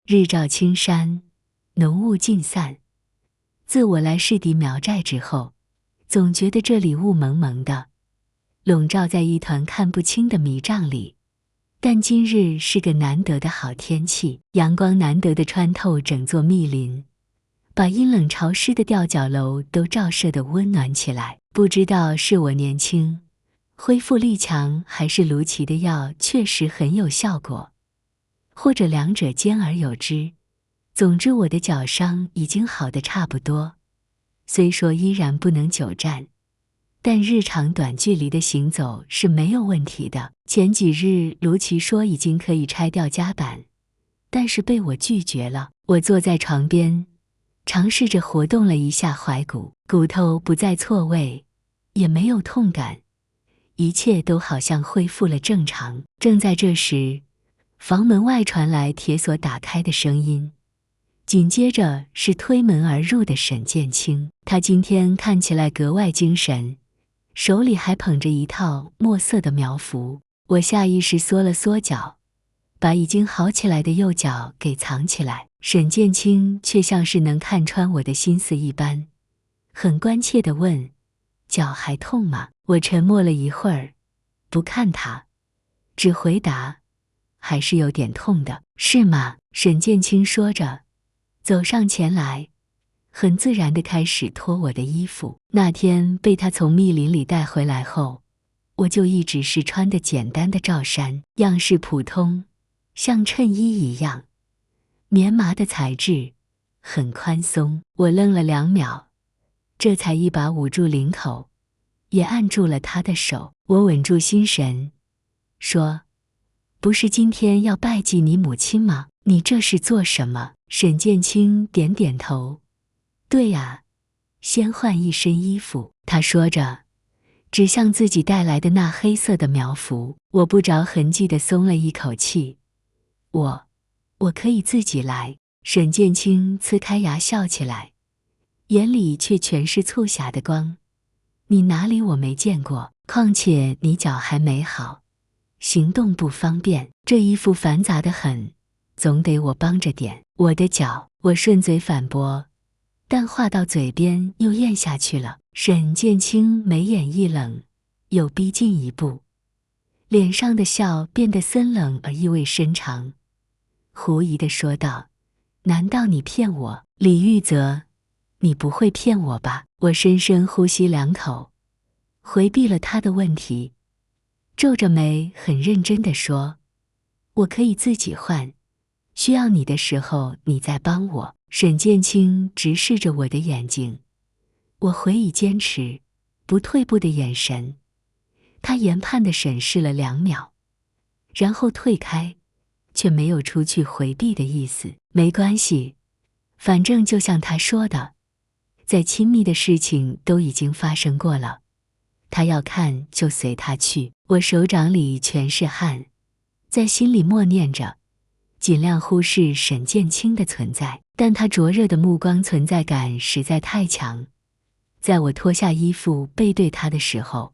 日照青山，浓雾尽散。自我来市敌苗寨之后，总觉得这里雾蒙蒙的，笼罩在一团看不清的迷障里。但今日是个难得的好天气，阳光难得的穿透整座密林，把阴冷潮湿的吊脚楼都照射得温暖起来。不知道是我年轻，恢复力强，还是卢奇的药确实很有效果，或者两者兼而有之。总之我的脚伤已经好得差不多，虽说依然不能久站，但日常短距离的行走是没有问题的。前几日卢奇说已经可以拆掉夹板，但是被我拒绝了。我坐在床边，尝试着活动了一下踝骨，骨头不再错位，也没有痛感，一切都好像恢复了正常。正在这时，房门外传来铁锁打开的声音，紧接着是推门而入的沈建清。他今天看起来格外精神，手里还捧着一套墨色的苗符。我下意识缩了缩脚，把已经好起来的右脚给藏起来。沈建清却像是能看穿我的心思一般，很关切地问：脚还痛吗？我沉默了一会儿，不看他，只回答：还是有点痛的。是吗？沈建清说着，走上前来，很自然地开始脱我的衣服。那天被他从密林里带回来后，我就一直是穿的简单的罩衫，样式普通，像衬衣一样，棉麻的材质，很宽松。我愣了2秒，这才一把捂住领口，也按住了他的手。我稳住心神，说：不是今天要拜祭你母亲吗？你这是做什么？沈建清点点头：对呀，先换一身衣服。他说着，指向自己带来的那黑色的苗符。我不着痕迹地松了一口气。我可以自己来。沈建清呲开牙笑起来，眼里却全是促狭的光。你哪里我没见过？况且你脚还没好，行动不方便，这衣服繁杂得很，总得我帮着点。我的脚，我顺嘴反驳，但话到嘴边又咽下去了。沈建清眉眼一冷，又逼近一步，脸上的笑变得森冷而意味深长，狐疑地说道：难道你骗我？李玉泽，你不会骗我吧？我深深呼吸2口，回避了他的问题，皱着眉很认真地说：我可以自己换，需要你的时候你再帮我。沈建清直视着我的眼睛，我回以坚持不退步的眼神。他研判地审视了2秒，然后退开，却没有出去回避的意思。没关系，反正就像他说的，再亲密的事情都已经发生过了，他要看就随他去。我手掌里全是汗，在心里默念着，尽量忽视沈建清的存在，但他灼热的目光存在感实在太强。在我脱下衣服背对他的时候，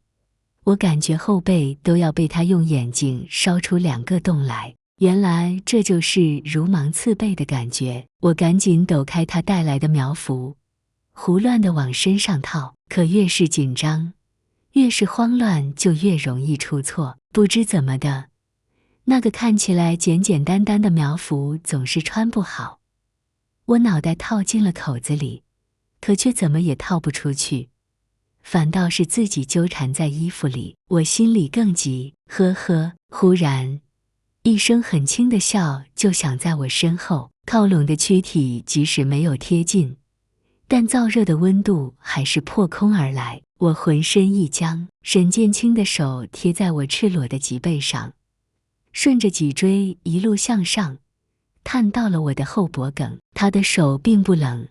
我感觉后背都要被他用眼睛烧出2个洞来。原来这就是如芒刺背的感觉。我赶紧抖开他带来的苗符，胡乱地往身上套。可越是紧张，越是慌乱，就越容易出错。不知怎么的，那个看起来简简单单的苗符总是穿不好。我脑袋套进了口子里，可却怎么也套不出去，反倒是自己纠缠在衣服里。我心里更急，呵呵。忽然一声很轻的笑就响在我身后，靠拢的躯体即使没有贴近，但燥热的温度还是破空而来。我浑身一僵，沈建清的手贴在我赤裸的脊背上，顺着脊椎一路向上，探到了我的后脖梗。他的手并不冷，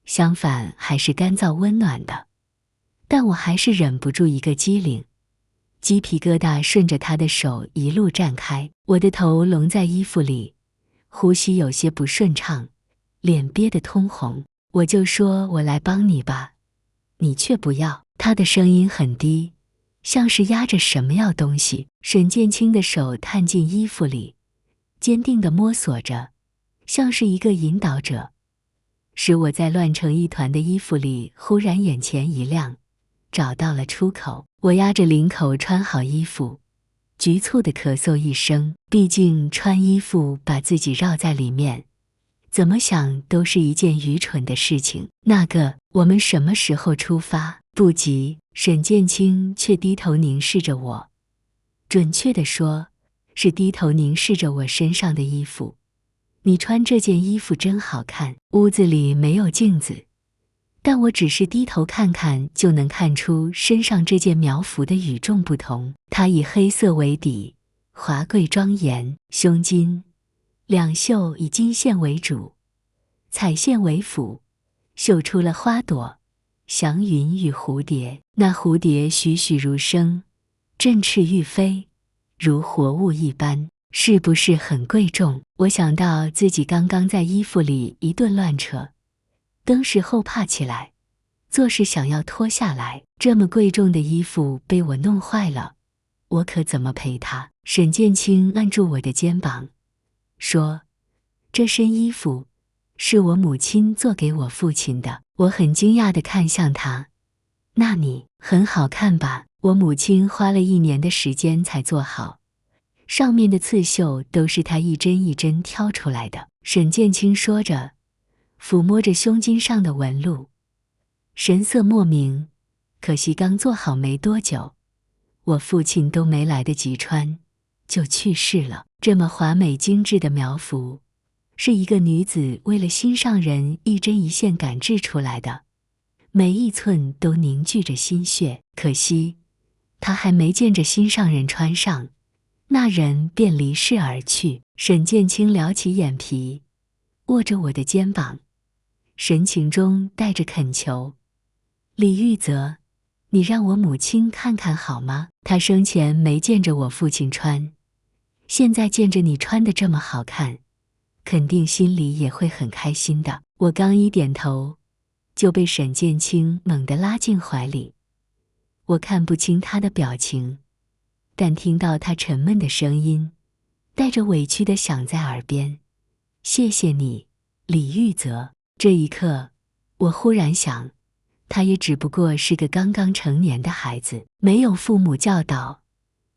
相反还是干燥温暖的，但我还是忍不住一个机灵，鸡皮疙瘩顺着他的手一路绽开。我的头拢在衣服里，呼吸有些不顺畅，脸憋得通红。我就说我来帮你吧，你却不要。他的声音很低，像是压着什么样东西。沈建清的手探进衣服里，坚定地摸索着，像是一个引导者，使我在乱成一团的衣服里忽然眼前一亮，找到了出口。我压着领口穿好衣服，局促地咳嗽一声，毕竟穿衣服把自己绕在里面，怎么想都是一件愚蠢的事情。我们什么时候出发？不急。沈建清却低头凝视着我，准确地说，是低头凝视着我身上的衣服。你穿这件衣服真好看。屋子里没有镜子，但我只是低头看看就能看出身上这件苗服的与众不同。它以黑色为底，华贵庄严，胸襟、两袖以金线为主，彩线为辅，绣出了花朵、祥云与蝴蝶。那蝴蝶栩栩如生，振翅欲飞，如活物一般。是不是很贵重？我想到自己刚刚在衣服里一顿乱扯，登时后怕起来，做事想要脱下来。这么贵重的衣服被我弄坏了，我可怎么赔他？沈建清按住我的肩膀，说：“这身衣服是我母亲做给我父亲的。”我很惊讶地看向他：“那你很好看吧？”我母亲花了1年的时间才做好。上面的刺绣都是他一针一针挑出来的。沈建清说着，抚摸着胸襟上的纹路，神色莫名。可惜刚做好没多久，我父亲都没来得及穿，就去世了。这么华美精致的苗服，是一个女子为了心上人一针一线赶制出来的，每一寸都凝聚着心血。可惜，她还没见着心上人穿上，那人便离世而去。沈建清撩起眼皮，握着我的肩膀，神情中带着恳求：“李玉泽，你让我母亲看看好吗？她生前没见着我父亲穿，现在见着你穿得这么好看，肯定心里也会很开心的。”我刚一点头，就被沈建清猛地拉进怀里。我看不清他的表情，但听到他沉闷的声音，带着委屈地响在耳边：“谢谢你，李玉泽。”这一刻，我忽然想，他也只不过是个刚刚成年的孩子，没有父母教导，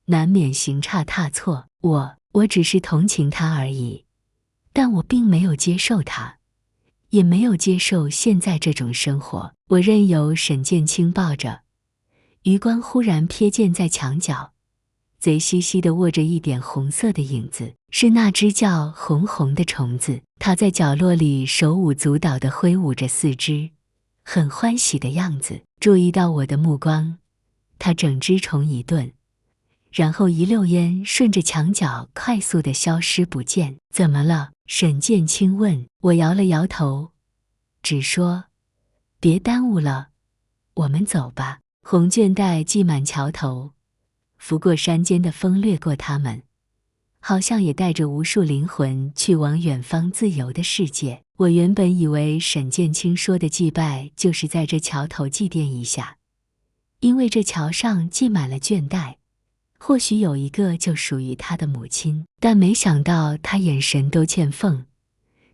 难免行差踏错。我只是同情他而已，但我并没有接受他，也没有接受现在这种生活。我任由沈建清抱着，余光忽然瞥见在墙角，贼兮兮地握着一点红色的影子，是那只叫红红的虫子。它在角落里手舞足蹈地挥舞着四肢，很欢喜的样子。注意到我的目光，它整只虫一顿，然后一溜烟顺着墙角快速地消失不见。怎么了？沈建清问。我摇了摇头，只说：“别耽误了，我们走吧。”红绢带系满桥头，拂过山间的风掠过它们，好像也带着无数灵魂去往远方自由的世界。我原本以为沈建清说的祭拜就是在这桥头祭奠一下，因为这桥上系满了绢带，或许有一个就属于他的母亲。但没想到他眼神都欠奉，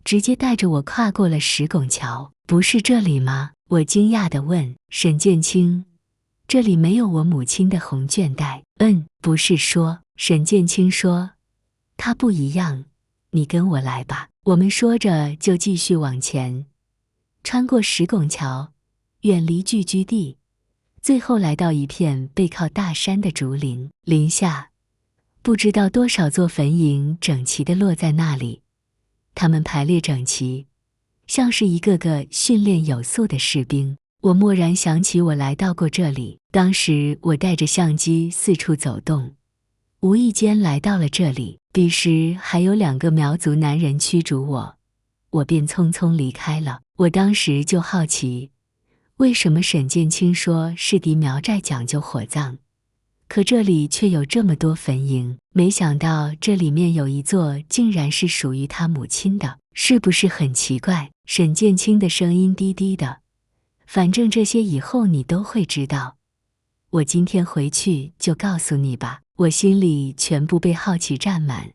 直接带着我跨过了石拱桥。不是这里吗？我惊讶地问。沈建清：“这里没有我母亲的红绢带。”不是说。沈建清说：“它不一样，你跟我来吧。”我们说着就继续往前，穿过石拱桥，远离聚居地，最后来到一片背靠大山的竹林。林下，不知道多少座坟茔整齐地落在那里，它们排列整齐，像是一个个训练有素的士兵。我蓦然想起我来到过这里，当时我带着相机四处走动，无意间来到了这里。彼时还有2个苗族男人驱逐我，我便匆匆离开了。我当时就好奇，为什么沈建清说士迪苗寨讲究火葬，可这里却有这么多坟茔？没想到这里面有一座竟然是属于他母亲的，是不是很奇怪？沈建清的声音低低的：“反正这些以后你都会知道，我今天回去就告诉你吧。”我心里全部被好奇占满，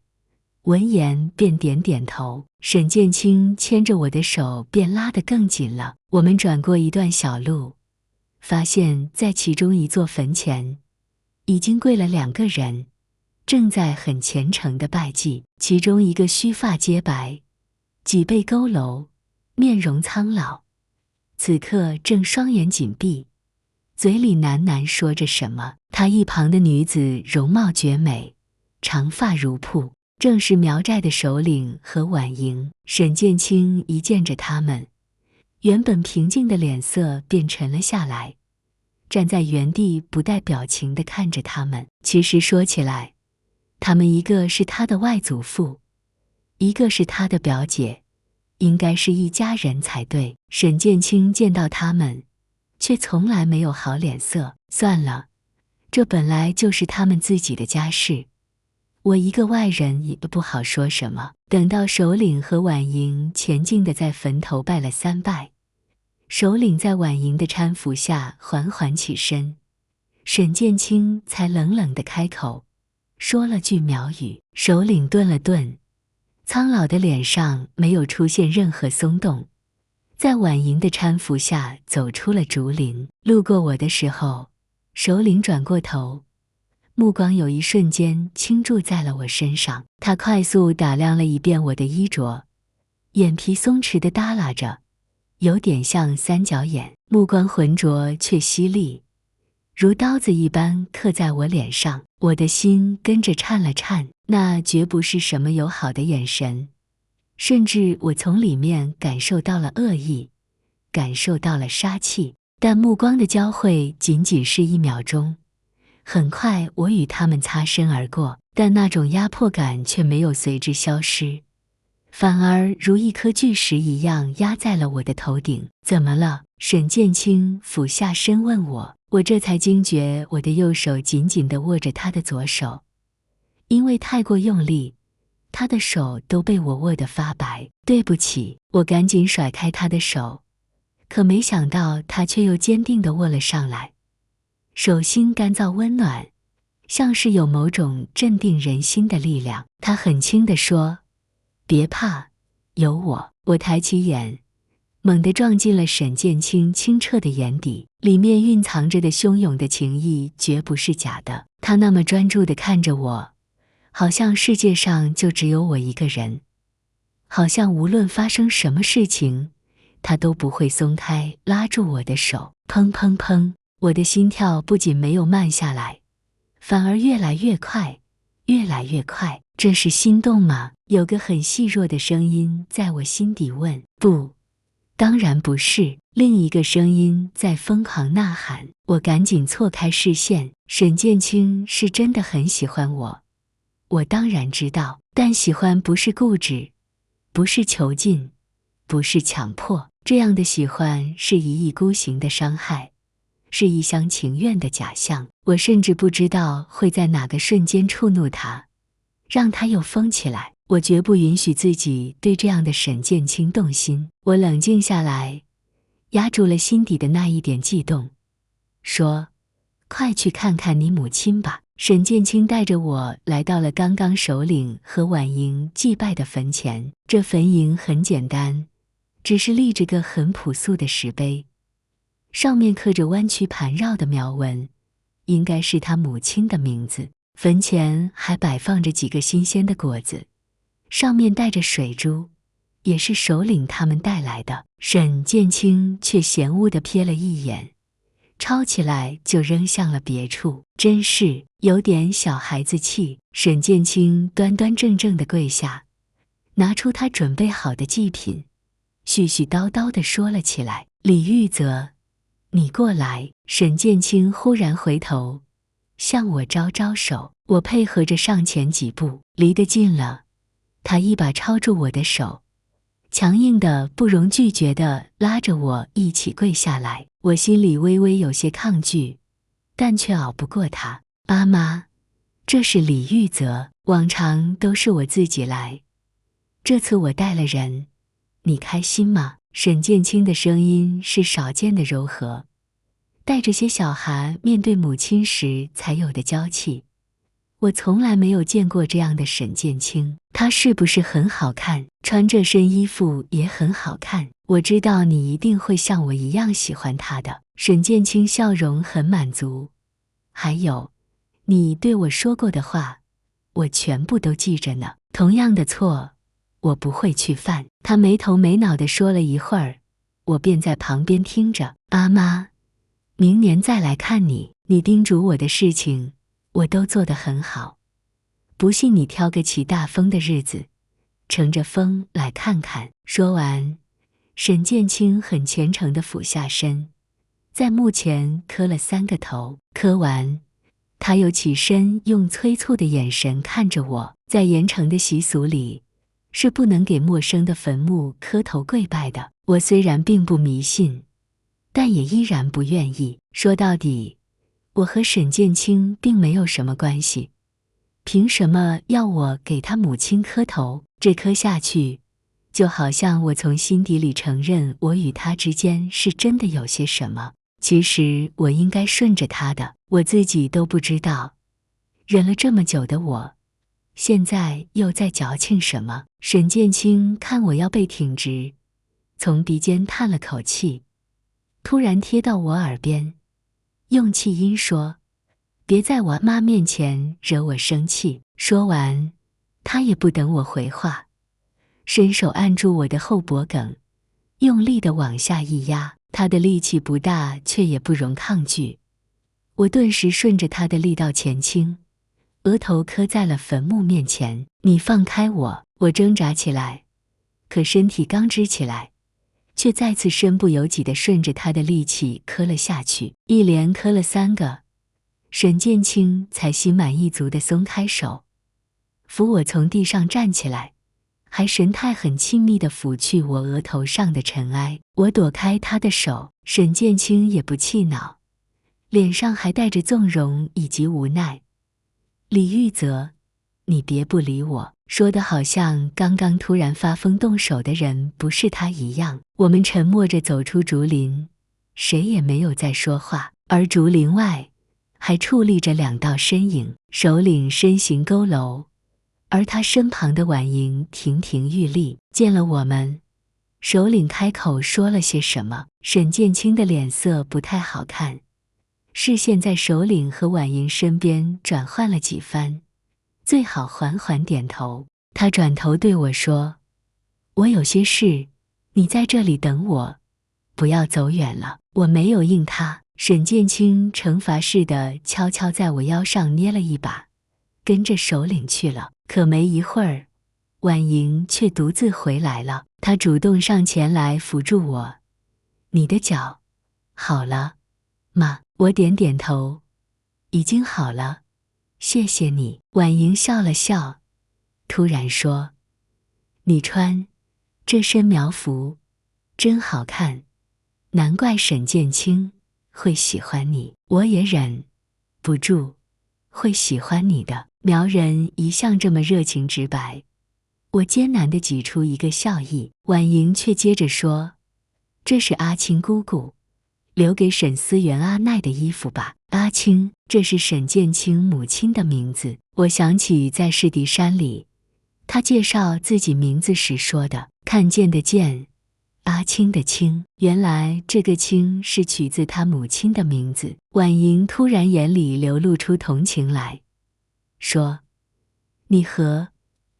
闻言便点点头。沈建清牵着我的手便拉得更紧了。我们转过一段小路，发现在其中一座坟前，已经跪了2个人，正在很虔诚地拜祭。其中一个须发皆白，脊背佝偻，面容苍老，此刻正双眼紧闭，嘴里喃喃说着什么。他一旁的女子容貌绝美，长发如瀑，正是苗寨的首领和婉莹。沈建清一见着他们，原本平静的脸色便沉了下来，站在原地不带表情地看着他们。其实说起来，他们一个是他的外祖父，一个是他的表姐，应该是一家人才对。沈建清见到他们，却从来没有好脸色。算了，这本来就是他们自己的家事，我一个外人也不好说什么。等到首领和婉莹前进地在坟头拜了3拜，首领在婉莹的搀扶下缓缓起身，沈建清才冷冷地开口，说了句苗语。首领顿了顿，苍老的脸上没有出现任何松动，在婉莹的搀扶下走出了竹林。路过我的时候，首领转过头，目光有一瞬间倾注在了我身上。他快速打量了一遍我的衣着，眼皮松弛地耷拉着，有点像3角眼，目光浑浊却犀利，如刀子一般刻在我脸上。我的心跟着颤了颤，那绝不是什么友好的眼神，甚至我从里面感受到了恶意，感受到了杀气。但目光的交汇仅仅是1秒钟，很快我与他们擦身而过，但那种压迫感却没有随之消失，反而如一颗巨石一样压在了我的头顶。怎么了？沈建清俯下身问我。我这才惊觉我的右手紧紧地握着他的左手，因为太过用力，他的手都被我握得发白。对不起，我赶紧甩开他的手，可没想到他却又坚定地握了上来，手心干燥温暖，像是有某种镇定人心的力量。他很轻地说：“别怕，有我。”我抬起眼，猛地撞进了沈建清清澈的眼底，里面蕴藏着的汹涌的情意绝不是假的。他那么专注地看着我，好像世界上就只有我一个人，好像无论发生什么事情，他都不会松开拉住我的手。砰砰砰，我的心跳不仅没有慢下来，反而越来越快，越来越快。这是心动吗？有个很细弱的声音在我心底问。不，当然不是。另一个声音在疯狂呐喊。我赶紧错开视线。沈建清是真的很喜欢我，我当然知道，但喜欢不是固执，不是囚禁，不是强迫，这样的喜欢是一意孤行的伤害，是一厢情愿的假象。我甚至不知道会在哪个瞬间触怒他，让他又疯起来。我绝不允许自己对这样的沈建清动心。我冷静下来，压住了心底的那一点悸动，说：“快去看看你母亲吧。”沈建清带着我来到了刚刚首领和婉莹祭拜的坟前。这坟茔很简单，只是立着个很朴素的石碑，上面刻着弯曲盘绕的描文，应该是他母亲的名字。坟前还摆放着几个新鲜的果子，上面带着水珠，也是首领他们带来的。沈建清却嫌恶地瞥了一眼，抄起来就扔向了别处，真是有点小孩子气。沈建清端端正正地跪下，拿出他准备好的祭品，絮絮叨叨地说了起来：“李玉泽，你过来。”沈建清忽然回头，向我招招手。我配合着上前几步，离得近了，他一把抄住我的手，强硬的不容拒绝的拉着我一起跪下来。我心里微微有些抗拒，但却熬不过他。爸妈，这是李玉泽，往常都是我自己来，这次我带了人，你开心吗？沈建清的声音是少见的柔和，带着些小孩面对母亲时才有的娇气。我从来没有见过这样的沈剑清，他是不是很好看？穿这身衣服也很好看。我知道你一定会像我一样喜欢他的。沈剑清笑容很满足。还有，你对我说过的话，我全部都记着呢。同样的错，我不会去犯。他没头没脑地说了一会儿，我便在旁边听着。阿妈，明年再来看你，你叮嘱我的事情，我都做得很好。不信你挑个起大风的日子，乘着风来看看。说完，沈剑清很虔诚地俯下身，在墓前磕了3个头。磕完，他又起身，用催促的眼神看着我。在盐城的习俗里，是不能给陌生的坟墓磕头跪拜的。我虽然并不迷信，但也依然不愿意。说到底，我和沈剑清并没有什么关系，凭什么要我给他母亲磕头？这磕下去，就好像我从心底里承认我与他之间是真的有些什么。其实我应该顺着他的，我自己都不知道。忍了这么久的我，现在又在矫情什么？沈剑清看我腰背挺直，从鼻尖叹了口气，突然贴到我耳边，用气音说：“别在我妈面前惹我生气。”说完，他也不等我回话，伸手按住我的后脖梗，用力地往下一压。他的力气不大，却也不容抗拒。我顿时顺着他的力道前倾，额头磕在了坟墓面前。你放开我！我挣扎起来，可身体刚支起来，却再次身不由己地顺着他的力气磕了下去，一连磕了3个，沈剑清才心满意足地松开手，扶我从地上站起来，还神态很亲密地抚去我额头上的尘埃。我躲开他的手，沈剑清也不气恼，脸上还带着纵容以及无奈。李玉泽，你别不理我，说得好像刚刚突然发疯动手的人不是他一样。我们沉默着走出竹林，谁也没有再说话。而竹林外还矗立着2道身影，首领身形佝偻，而他身旁的婉莹亭亭玉立。见了我们，首领开口说了些什么。沈剑清的脸色不太好看，视线在首领和婉莹身边转换了几番，最好缓缓点头。他转头对我说：“我有些事，你在这里等我，不要走远了。”我没有应他。沈剑清惩罚似的悄悄在我腰上捏了一把，跟着首领去了。可没一会儿，婉莹却独自回来了。她主动上前来扶住我：“你的脚好了吗？”我点点头：“已经好了，谢谢你。”婉莹笑了笑，突然说：“你穿这身苗服真好看，难怪沈剑清会喜欢你。我也忍不住会喜欢你的。”苗人一向这么热情直白，我艰难地挤出一个笑意。婉莹却接着说：“这是阿青姑姑留给沈思源阿奈的衣服吧？”阿青，这是沈剑清母亲的名字。我想起在士迪山里，他介绍自己名字时说的“看见的见，阿青的青”，原来这个青是取自他母亲的名字。婉莹突然眼里流露出同情来，说：“你和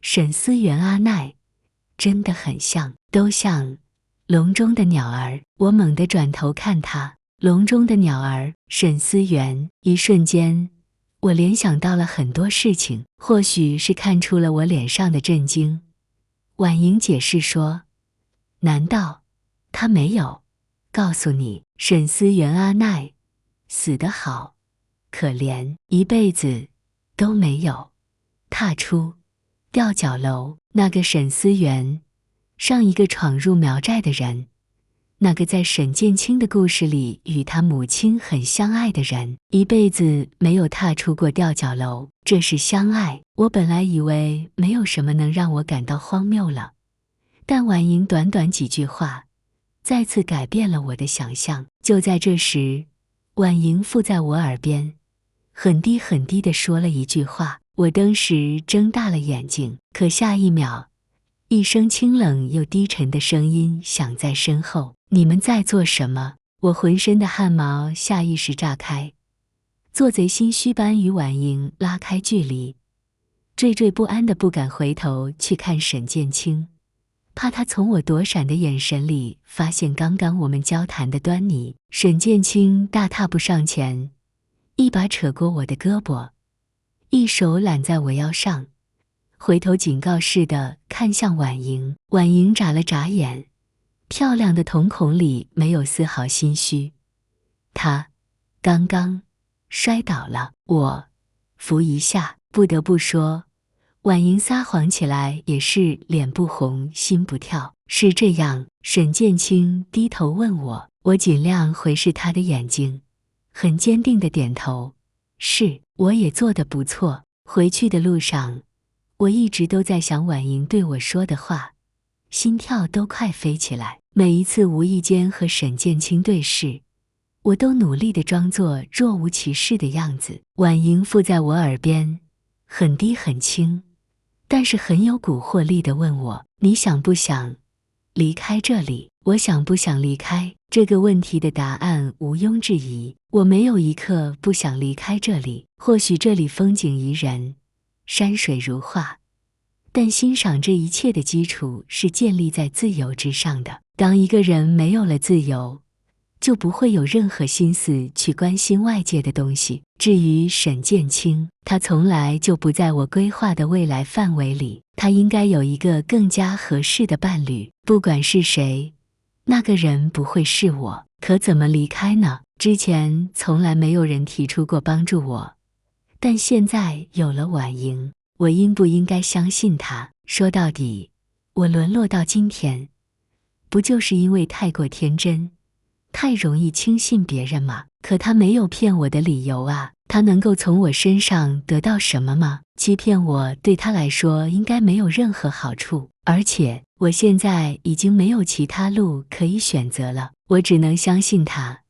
沈思源阿奈真的很像，都像笼中的鸟儿。”我猛地转头看他，笼中的鸟儿，沈思源。一瞬间，我联想到了很多事情，或许是看出了我脸上的震惊。婉莹解释说：“难道他没有告诉你，沈思源阿奈死得好可怜，一辈子都没有踏出吊脚楼？那个沈思源，上一个闯入苗寨的人，那个在沈剑清的故事里与他母亲很相爱的人，一辈子没有踏出过吊脚楼，这是相爱。”我本来以为没有什么能让我感到荒谬了，但婉莹短短几句话再次改变了我的想象。就在这时，婉莹附在我耳边，很低很低地说了一句话：“我当时睁大了眼睛，可下一秒，一声清冷又低沉的声音响在身后：“你们在做什么？”我浑身的汗毛下意识炸开，做贼心虚般与婉莹拉开距离，惴惴不安的不敢回头去看沈剑清，怕他从我躲闪的眼神里发现刚刚我们交谈的端倪。沈剑清大踏步上前，一把扯过我的胳膊，一手揽在我腰上，回头警告似的看向婉莹。婉莹眨了眨眼，漂亮的瞳孔里没有丝毫心虚。她刚刚摔倒了，我扶一下。不得不说，婉莹撒谎起来也是脸不红心不跳。是这样，沈剑清低头问我，我尽量回视他的眼睛，很坚定地点头。是，我也做得不错。回去的路上，我一直都在想婉莹对我说的话，心跳都快飞起来。每一次无意间和沈剑清对视，我都努力地装作若无其事的样子。婉莹附在我耳边，很低很轻，但是很有蛊惑力地问我：“你想不想离开这里？”我想不想离开这个问题的答案毋庸置疑，我没有一刻不想离开这里。或许这里风景宜人，山水如画，但欣赏这一切的基础是建立在自由之上的。当一个人没有了自由，就不会有任何心思去关心外界的东西。至于沈剑清，他从来就不在我规划的未来范围里，他应该有一个更加合适的伴侣。不管是谁，那个人不会是我。可怎么离开呢？之前从来没有人提出过帮助我，但现在有了婉莹，我应不应该相信她？说到底，我沦落到今天，不就是因为太过天真，太容易轻信别人吗？可他没有骗我的理由啊，他能够从我身上得到什么吗？欺骗我对他来说应该没有任何好处，而且我现在已经没有其他路可以选择了，我只能相信他，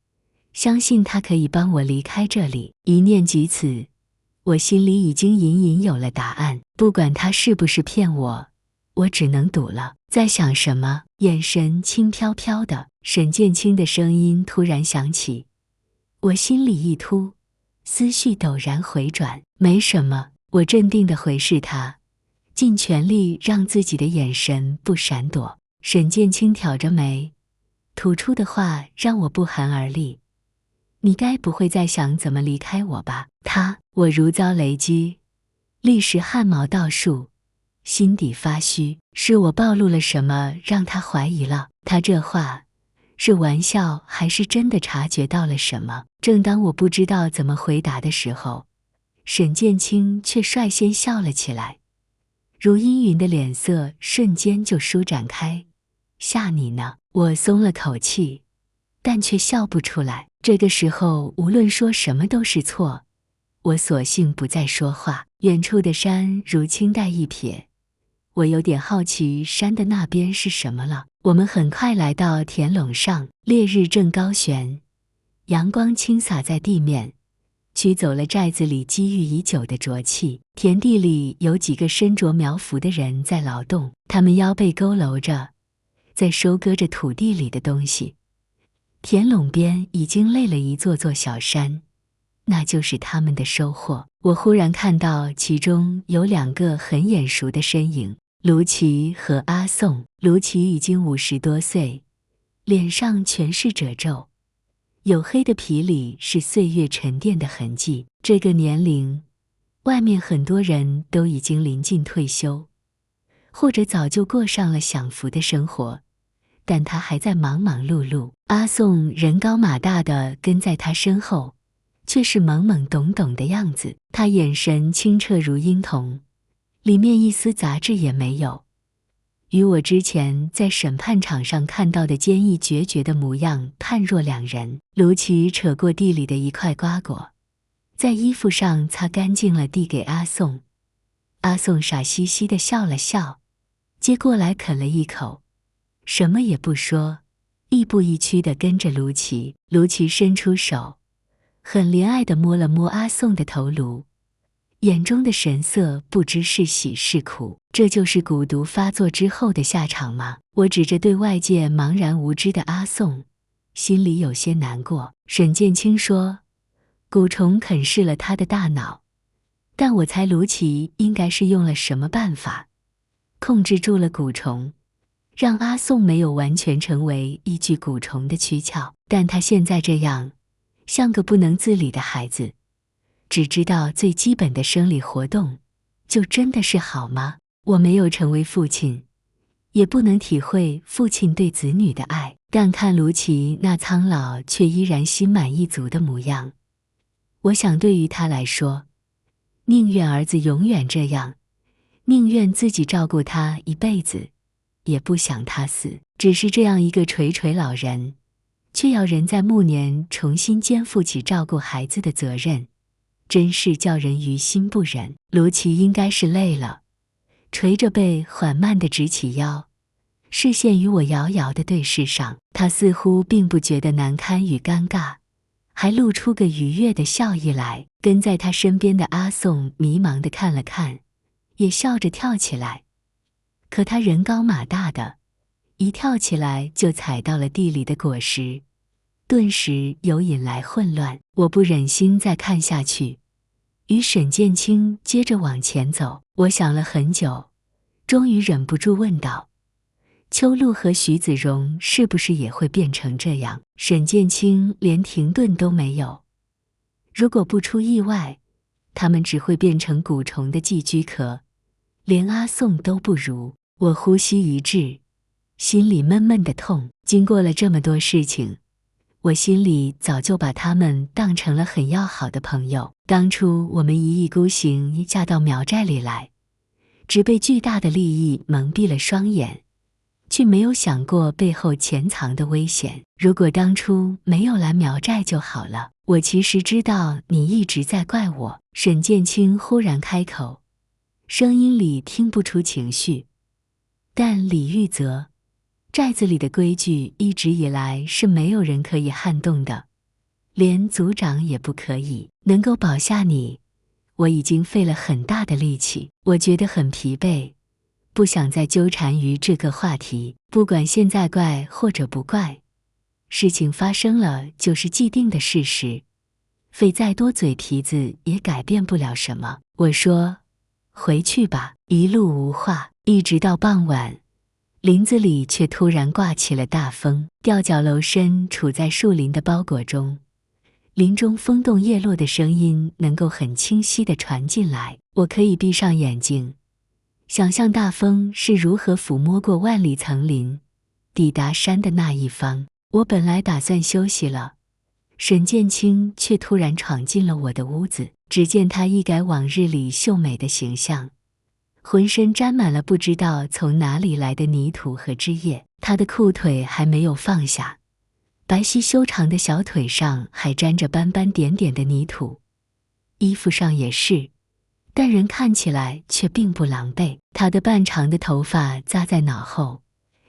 相信他可以帮我离开这里。一念及此，我心里已经隐隐有了答案，不管他是不是骗我，我只能赌了。在想什么？眼神轻飘飘的，沈剑清的声音突然响起，我心里一突，思绪陡然回转。没什么，我镇定地回视他，尽全力让自己的眼神不闪躲。沈剑清挑着眉，吐出的话让我不寒而栗：“你该不会在想怎么离开我吧？”我如遭雷击，立时汗毛倒竖，心底发虚。是我暴露了什么让他怀疑了？他这话是玩笑还是真的察觉到了什么？正当我不知道怎么回答的时候，沈剑清却率先笑了起来，如阴云的脸色瞬间就舒展开。吓你呢？我松了口气，但却笑不出来。这个时候无论说什么都是错，我索性不再说话。远处的山如轻带一瞥，我有点好奇山的那边是什么了。我们很快来到田垄上，烈日正高悬，阳光倾洒在地面，驱走了寨子里积郁已久的浊气。田地里有几个身着苗服的人在劳动，他们腰背佝偻着，在收割着土地里的东西。田垄边已经垒了一座座小山，那就是他们的收获。我忽然看到其中有两个很眼熟的身影，卢奇和阿宋。卢奇已经50多岁，脸上全是褶皱，黝黑的皮里是岁月沉淀的痕迹。这个年龄，外面很多人都已经临近退休，或者早就过上了享福的生活，但他还在忙忙碌碌。阿宋人高马大的跟在他身后，却是懵懵懂懂的样子。他眼神清澈如婴童，里面一丝杂质也没有，与我之前在审判场上看到的坚毅决绝的模样判若两人。卢奇扯过地里的一块瓜果，在衣服上擦干净了递给阿宋。阿宋傻兮兮地笑了笑，接过来啃了一口，什么也不说，亦步亦趋地跟着卢奇。卢奇伸出手，很怜爱地摸了摸阿宋的头颅，眼中的神色不知是喜是苦。这就是蛊毒发作之后的下场吗？我指着对外界茫然无知的阿宋，心里有些难过。沈剑清说，蛊虫啃噬了他的大脑，但我猜卢奇应该是用了什么办法，控制住了蛊虫，让阿宋没有完全成为依据蛊虫的躯壳。但他现在这样，像个不能自理的孩子，只知道最基本的生理活动，就真的是好吗？我没有成为父亲，也不能体会父亲对子女的爱，但看卢奇那苍老却依然心满意足的模样，我想对于他来说，宁愿儿子永远这样，宁愿自己照顾他一辈子，也不想他死。只是这样一个垂垂老人，却要人在暮年重新肩负起照顾孩子的责任，真是叫人于心不忍。卢奇应该是累了，垂着背缓慢地直起腰，视线与我遥遥地对视上。他似乎并不觉得难堪与尴尬，还露出个愉悦的笑意来。跟在他身边的阿宋迷茫地看了看，也笑着跳起来。可他人高马大的，一跳起来就踩到了地里的果实，顿时又引来混乱。我不忍心再看下去，与沈剑清接着往前走。我想了很久，终于忍不住问道，秋露和徐子荣是不是也会变成这样？沈剑清连停顿都没有。如果不出意外，他们只会变成蛊虫的寄居壳，连阿宋都不如。我呼吸一滞，心里闷闷的痛。经过了这么多事情，我心里早就把他们当成了很要好的朋友。当初我们一意孤行嫁到苗寨里来，只被巨大的利益蒙蔽了双眼，却没有想过背后潜藏的危险。如果当初没有来苗寨就好了。我其实知道你一直在怪我。沈剑清忽然开口，声音里听不出情绪，但李玉泽，寨子里的规矩一直以来是没有人可以撼动的，连族长也不可以。能够保下你，我已经费了很大的力气。我觉得很疲惫，不想再纠缠于这个话题。不管现在怪或者不怪，事情发生了就是既定的事实，费再多嘴皮子也改变不了什么。我说，回去吧。一路无话，一直到傍晚，林子里却突然刮起了大风。吊脚楼身处在树林的包裹中，林中风动叶落的声音能够很清晰地传进来。我可以闭上眼睛，想象大风是如何抚摸过万里层林，抵达山的那一方。我本来打算休息了，沈剑清却突然闯进了我的屋子。只见他一改往日里秀美的形象，浑身沾满了不知道从哪里来的泥土和汁液。他的裤腿还没有放下，白皙修长的小腿上还沾着斑斑点点的泥土，衣服上也是，但人看起来却并不狼狈。他的半长的头发扎在脑后，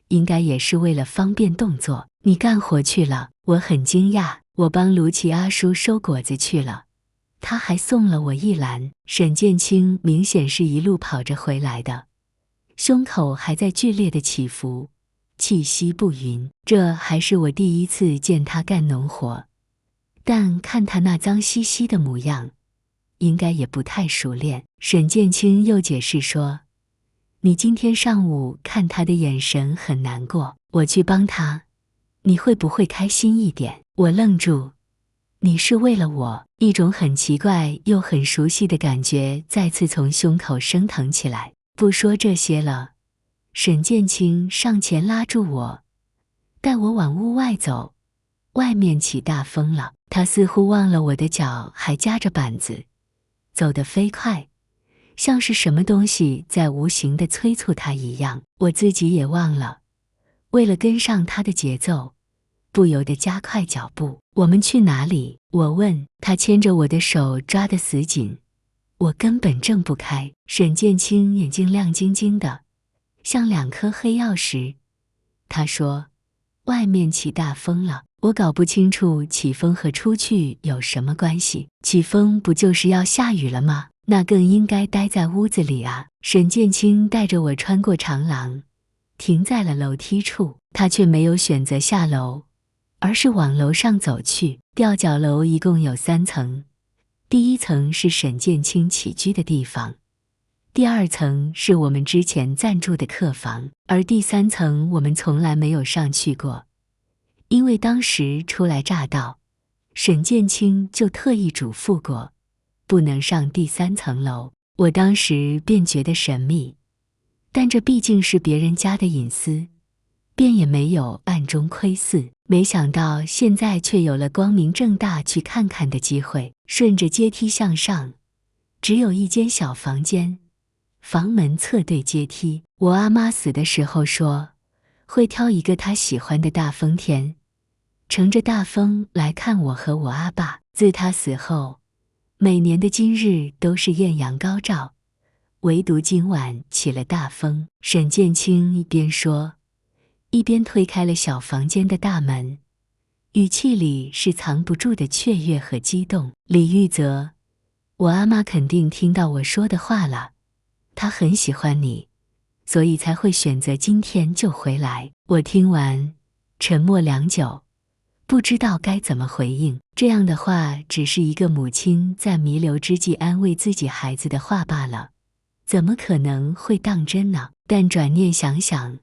应该也是为了方便动作。你干活去了？我很惊讶。我帮卢奇阿叔收果子去了，他还送了我一篮。沈剑清明显是一路跑着回来的，胸口还在剧烈的起伏，气息不匀。这还是我第一次见他干农活，但看他那脏兮兮的模样，应该也不太熟练。沈剑清又解释说，你今天上午看他的眼神很难过，我去帮他，你会不会开心一点？我愣住，你是为了我？一种很奇怪又很熟悉的感觉再次从胸口升腾起来。不说这些了，沈剑清上前拉住我，带我往屋外走。外面起大风了，他似乎忘了我的脚还夹着板子，走得飞快，像是什么东西在无形地催促他一样。我自己也忘了，为了跟上他的节奏，不由得加快脚步。我们去哪里？我问。他牵着我的手抓得死紧，我根本挣不开。沈剑清眼睛亮晶晶的，像两颗黑曜石。他说，外面起大风了。我搞不清楚起风和出去有什么关系。起风不就是要下雨了吗？那更应该待在屋子里啊。沈剑清带着我穿过长廊，停在了楼梯处，他却没有选择下楼，而是往楼上走去。吊脚楼一共有3层，第1层是沈剑清起居的地方，第2层是我们之前暂住的客房，而第3层我们从来没有上去过，因为当时初来乍到，沈剑清就特意嘱咐过，不能上第3层楼。我当时便觉得神秘，但这毕竟是别人家的隐私，便也没有暗中窥伺。没想到现在却有了光明正大去看看的机会。顺着阶梯向上，只有一间小房间，房门侧对阶梯。我阿妈死的时候说，会挑一个她喜欢的大风天，乘着大风来看我和我阿爸。自她死后，每年的今日都是艳阳高照，唯独今晚起了大风。沈剑清一边说，一边推开了小房间的大门，语气里是藏不住的雀跃和激动。李玉泽，我阿妈肯定听到我说的话了，她很喜欢你，所以才会选择今天就回来。我听完，沉默良久，不知道该怎么回应。这样的话只是一个母亲在弥留之际安慰自己孩子的话罢了，怎么可能会当真呢？但转念想想，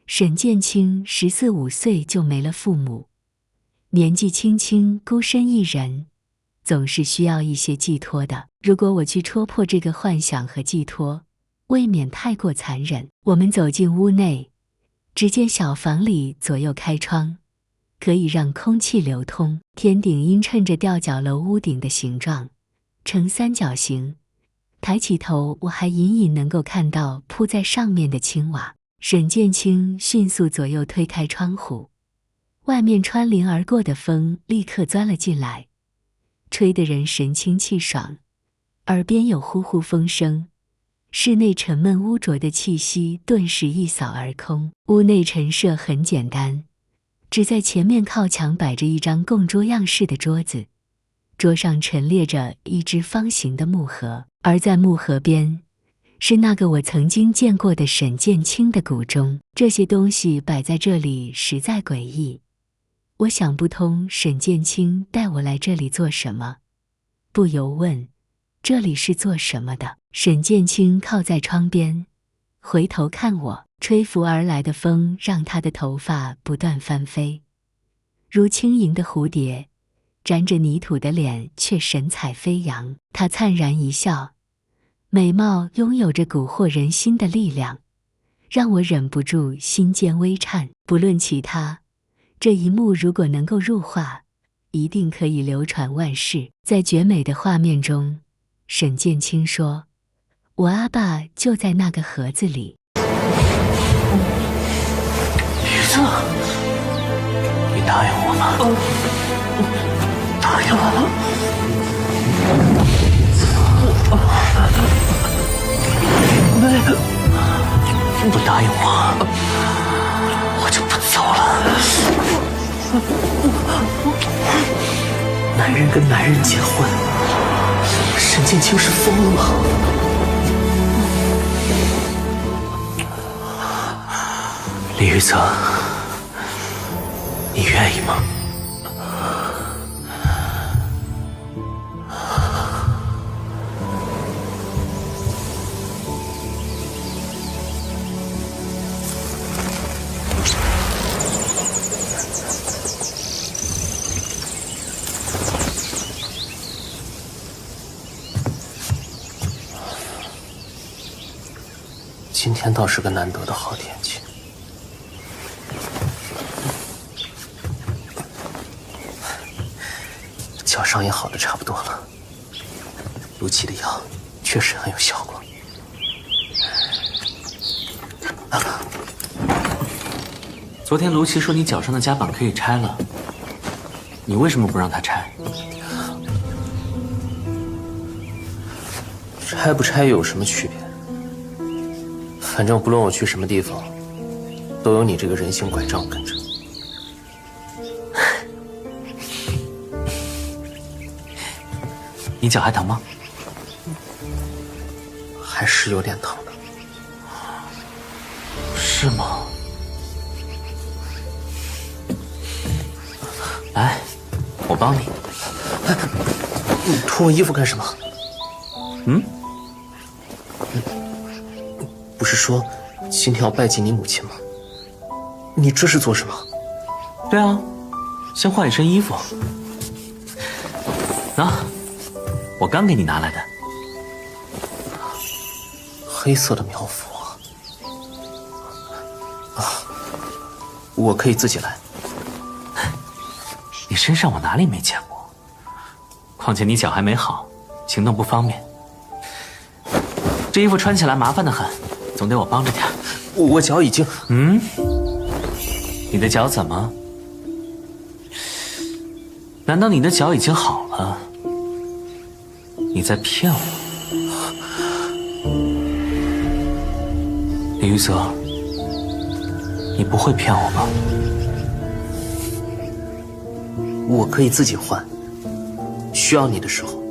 沈剑清14、15岁就没了父母，年纪轻轻孤身一人，总是需要一些寄托的。如果我去戳破这个幻想和寄托，未免太过残忍。我们走进屋内，只见小房里左右开窗，可以让空气流通。天顶阴衬着吊脚楼屋顶的形状，呈3角形。抬起头，我还隐隐能够看到铺在上面的青瓦。沈剑清迅速左右推开窗户，外面穿林而过的风立刻钻了进来，吹得人神清气爽，耳边有呼呼风声，室内沉闷污浊的气息顿时一扫而空。屋内陈设很简单，只在前面靠墙摆着一张供桌样式的桌子，桌上陈列着一只方形的木盒，而在木盒边是那个我曾经见过的沈剑清的骨钟。这些东西摆在这里实在诡异，我想不通沈剑清带我来这里做什么，不由问，这里是做什么的？沈剑清靠在窗边，回头看我，吹拂而来的风让他的头发不断翻飞，如轻盈的蝴蝶，沾着泥土的脸却神采飞扬。他灿然一笑，美貌拥有着蛊惑人心的力量，让我忍不住心间微颤。不论其他，这一幕如果能够入画，一定可以流传万世。在绝美的画面中，沈剑清说，我阿爸就在那个盒子里。玉泽，你答应我吗？答应我吗？不答应我，我就不走了。男人跟男人结婚，沈剑清是疯了吗？李玉泽，你愿意吗？今天倒是个难得的好天气。脚伤也好的差不多了，卢奇的药确实很有效果。昨天卢奇说你脚上的夹板可以拆了，你为什么不让他拆？拆不拆有什么区别？反正不论我去什么地方，都有你这个人形拐杖跟着。你脚还疼吗？还是有点疼的。是吗？来，我帮你。你脱我衣服干什么？不是说今天要拜祭你母亲吗？你这是做什么？对啊，先换一身衣服。喏，我刚给你拿来的。黑色的苗服啊，我可以自己来。你身上我哪里没见过？况且你脚还没好，行动不方便。这衣服穿起来麻烦得很，总得我帮着点。我脚已经……你的脚怎么？难道你的脚已经好了？你在骗我？李玉泽，你不会骗我吧？我可以自己换，需要你的时候，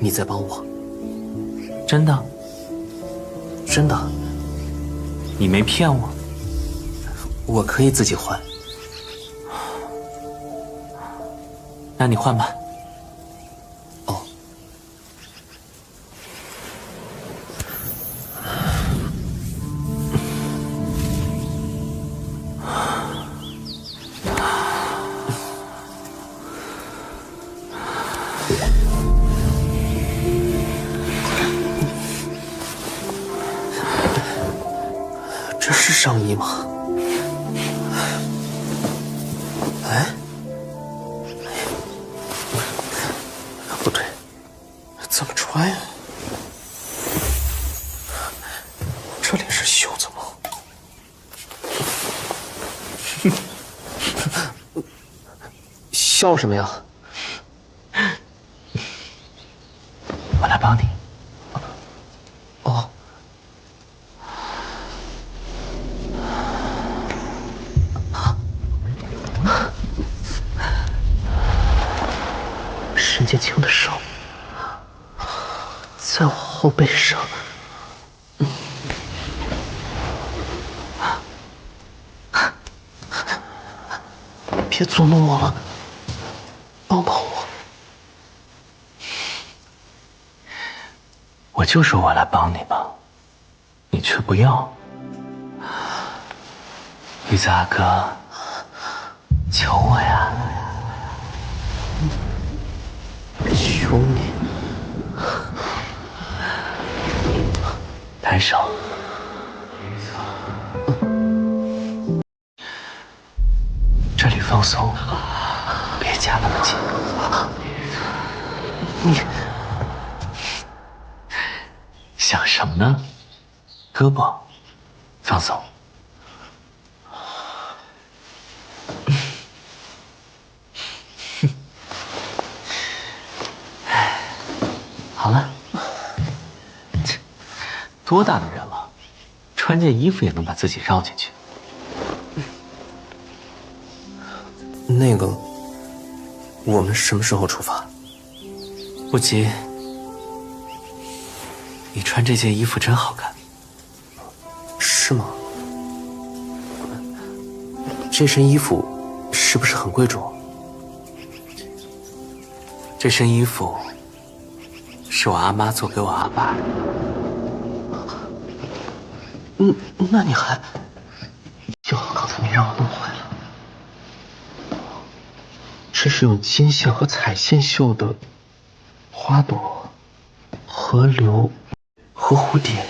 你再帮我。真的？真的，你没骗我？我可以自己换。那你换吧。哦。这是上衣吗？哎，不对，怎么穿呀？这里是袖子吗？笑什么呀？我来帮你。哦。沈剑清的手在我后背上。别捉弄我了，帮帮我。我就说我来帮你吧，你却不要。玉子阿哥，求我呀！求你，抬手。这里放松，别夹那么紧。你想什么呢？胳膊放松。好了，多大的人了，穿件衣服也能把自己绕进去。那个，我们什么时候出发？不急，你穿这件衣服真好看。是吗？这身衣服是不是很贵重？这身衣服是我阿妈做给我阿爸的。那你还……就好刚才你让我弄坏了。这是用金线和彩线绣的花朵、河流和蝴蝶。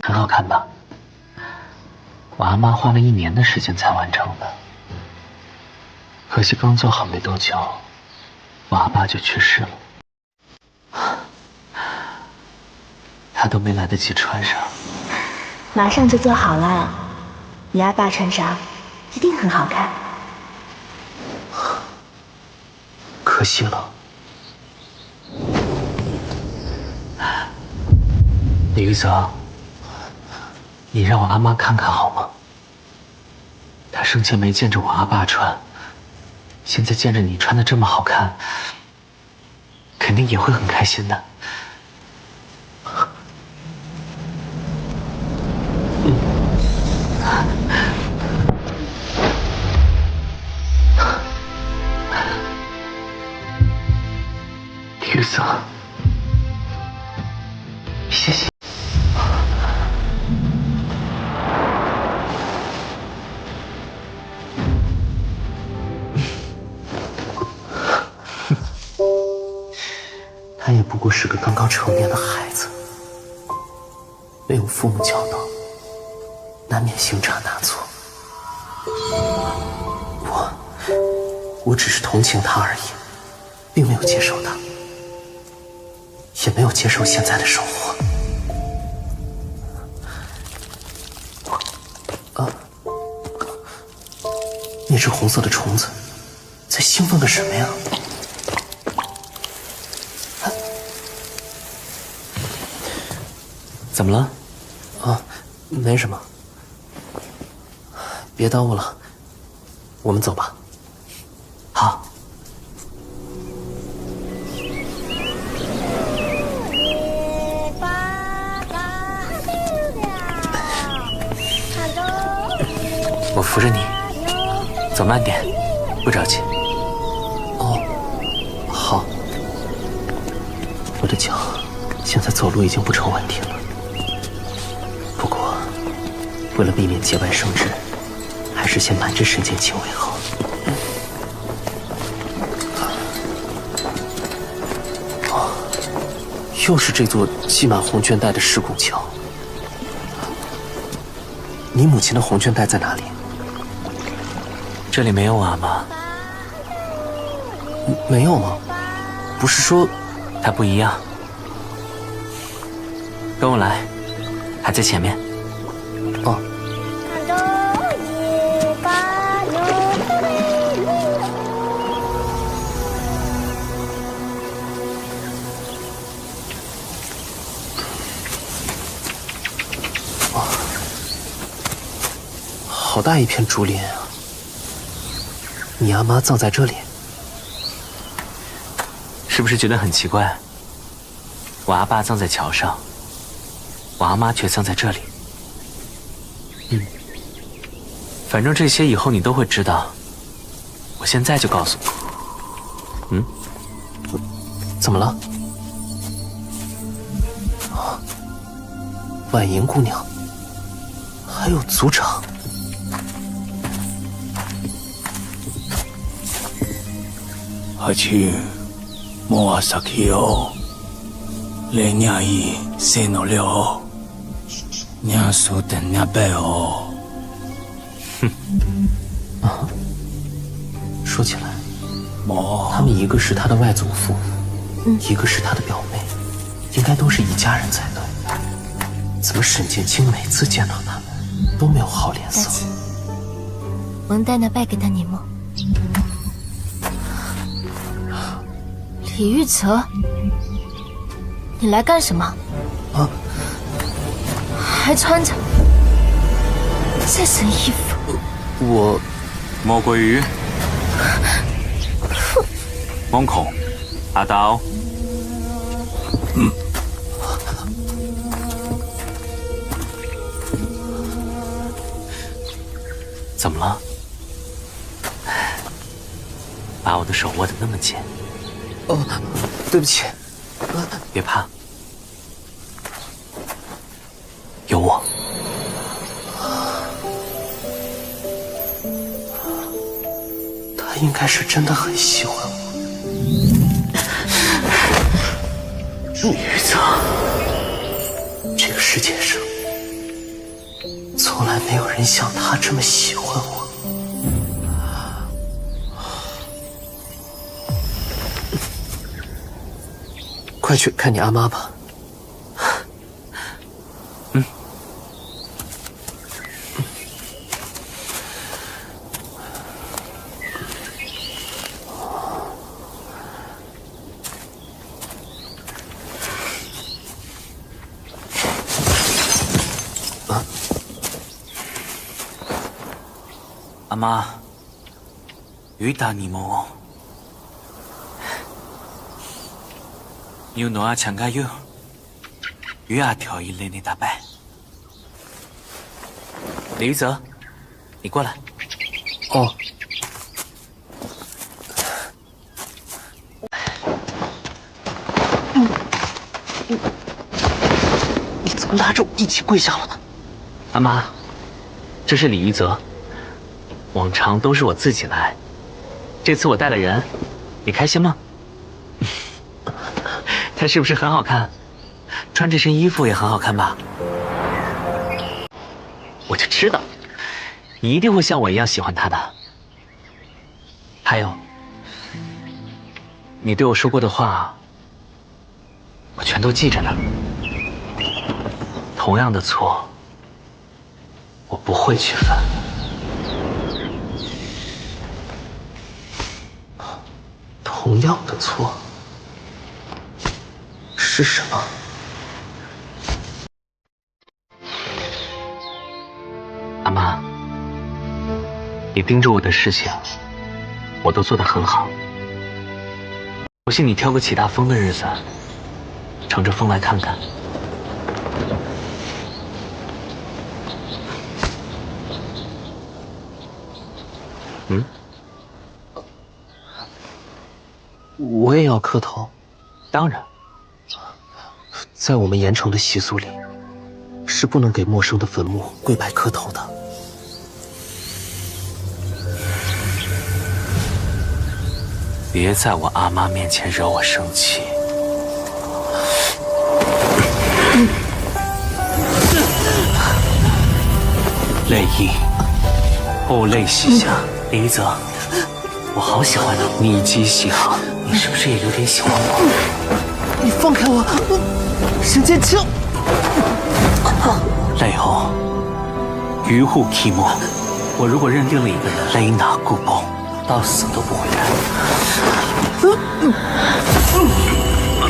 很好看吧？我阿妈花了1年的时间才完成的。可惜刚做好没多久，我阿爸就去世了。他都没来得及穿上。马上就做好了，你阿爸穿上一定很好看。可惜了。李玉泽，你让我阿妈看看好吗？她生前没见着我阿爸穿，现在见着你穿的这么好看，肯定也会很开心的。玉泽，谢谢。他也不过是个刚刚成年的孩子，没有父母教导，难免行差踏错。我只是同情他而已，并没有接受他，也没有接受现在的生活。那只红色的虫子在兴奋个什么呀？怎么了？没什么，别耽误了，我们走吧。好。我扶着你，走慢点，不着急。好。我的脚现在走路已经不成问题了，不过为了避免节外生枝，还是先瞒着沈剑清为好。又是这座系满红绢带的石拱桥。你母亲的红绢带在哪里？这里没有阿妈。没有吗？不是说……它不一样。跟我来，还在前面。好大一片竹林啊！你阿妈葬在这里？是不是觉得很奇怪？我阿爸葬在桥上，我阿妈却葬在这里。反正这些以后你都会知道。我现在就告诉你。怎么了？婉莹姑娘，还有族长。阿七，莫阿萨基哦，雷娘伊塞诺了，娘苏等娘白哦。说起来，他们一个是他的外祖父，一个是他的表妹，应该都是一家人才对。怎么沈剑清每次见到他们都没有好脸色？大姐，蒙代娜败给他你么？李玉泽，你来干什么？还穿着这身衣服？我莫过于蒙孔阿刀。怎么了？把我的手握得那么紧。对不起。别怕，有我。他应该是真的很喜欢我。女子，这个世界上从来没有人像他这么喜欢我。快去看你阿妈吧。阿妈，遇到你么？牛诺啊强加油，鱼啊调一类的大白。李玉泽，你过来。哦。你怎么拉着我一起跪下了呢？阿妈，这是李一泽，往常都是我自己来，这次我带了人，你开心吗？他是不是很好看？穿这身衣服也很好看吧？我就知道，你一定会像我一样喜欢他的。还有，你对我说过的话，我全都记着呢。同样的错，我不会去犯。同样的错是什么？阿妈，你盯着我的事情，我都做得很好。不信你挑个起大风的日子，乘着风来看看。嗯，我也要磕头。当然，在我们盐城的习俗里，是不能给陌生的坟墓跪拜磕头的。别在我阿妈面前惹我生气。泪意，哦，泪西下。李玉泽，我好喜欢你，你既喜好，你是不是也有点喜欢我？你放开我！沈剑清，泪后，鱼户提莫。我如果认定了一个人，雷拿固崩，到死都不会改。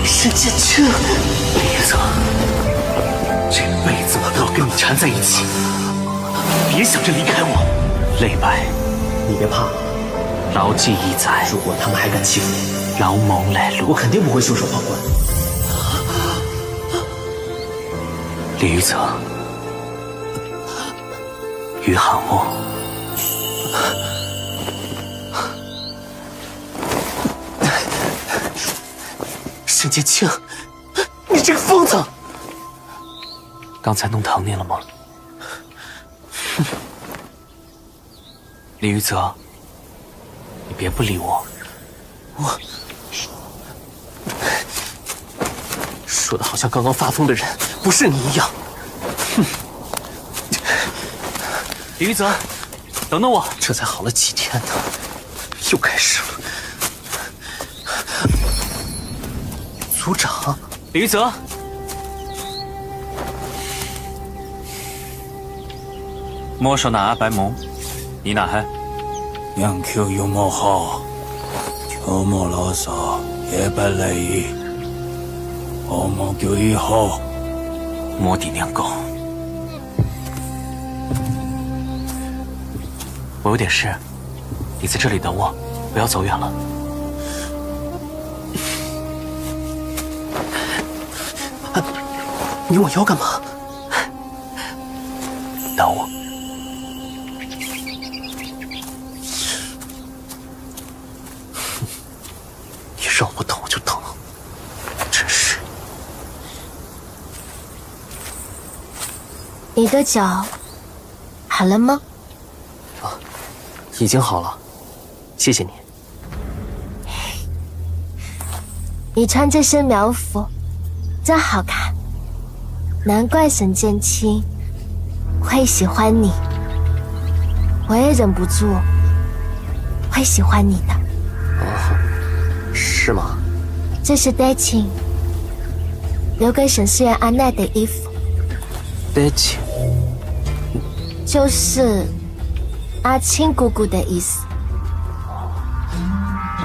沈剑清，李玉泽，这辈子我都要跟你缠在一起，别想着离开我。泪白，你别怕，牢记一载。如果他们还敢欺负你，牢蒙来路，我肯定不会袖手旁观。李玉泽，余杭墨，沈剑清，你这个疯子！刚才弄疼你了吗？李玉泽，你别不理我。我说的好像刚刚发疯的人不是你一样。哼！李玉泽，等等我。这才好了几天呢，又开始了。族长，李玉泽，摸手拿阿白蒙，你哪还？杨 Q 有冇好？有冇啰嗦？也不理。我冇叫伊好。摸底娘狗。我有点事，你在这里等我，不要走远了。你我腰干嘛？等我。你让我等我就等，真是。你的脚好了吗？已经好了，谢谢你。你穿这身苗服真好看，难怪沈剑清会喜欢你。我也忍不住会喜欢你的。是吗？这是 Dating 留给沈思源阿奈的衣服。Dating 就是阿青姑姑的意思。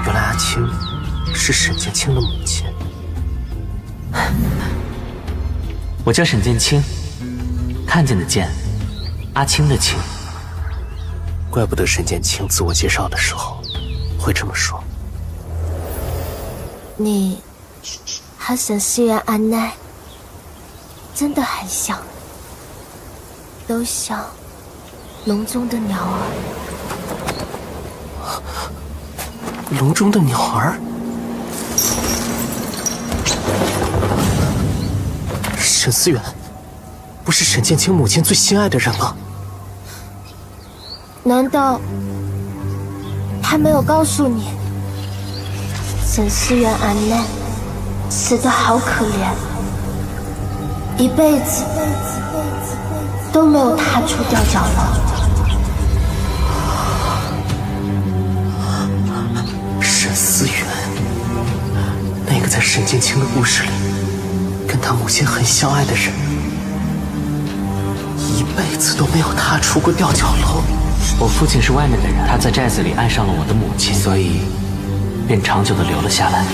原来阿青是沈剑清的母亲。我叫沈剑清，看见的见，阿青的青。怪不得沈剑清自我介绍的时候会这么说。你和沈思源安奈真的很像，都像笼中的鸟儿。笼中的鸟儿？沈思远，不是沈剑清母亲最心爱的人吗？难道他没有告诉你，沈思源安奈死得好可怜，一辈子都没有踏出吊脚楼。沈思远，那个在沈剑清的故事里跟他母亲很相爱的人，一辈子都没有踏出过吊脚楼。我父亲是外面的人，他在寨子里爱上了我的母亲，所以便长久地留了下来。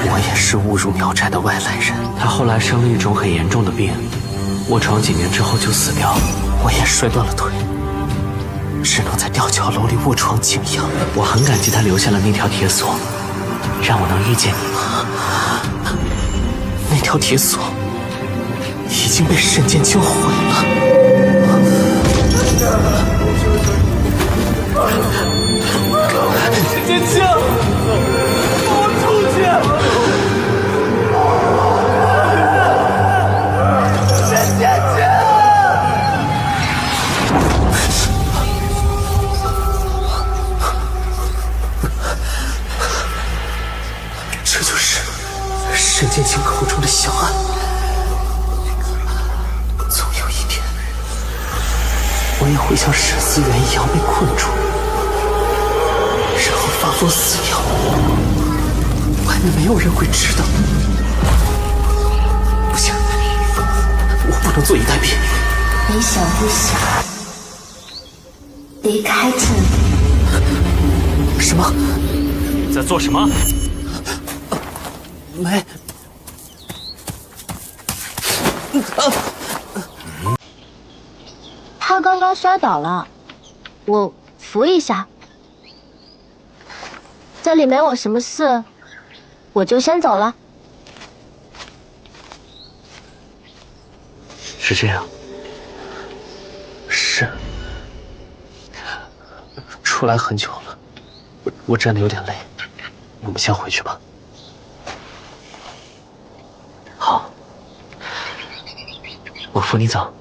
我也是误入苗寨的外来人。他后来生了一种很严重的病，卧床几年之后就死掉了。我也摔断了腿，只能在吊脚楼里卧床静养。我很感激他留下了那条铁锁，让我能遇见你。那条铁锁已经被沈剑清毁了。沈剑清，放我出去！沈剑清！这就是沈剑清口中的小安。总有一天，我也会像沈思源一样被困住，然后发疯死掉。外面没有人会知道。不行，我不能坐以待毙。你想不想离开这里？什么？你在做什么？没。他刚刚摔倒了，我扶一下。这里没我什么事，我就先走了。是这样。是。出来很久了，我真的有点累，我们先回去吧。好，我扶你走。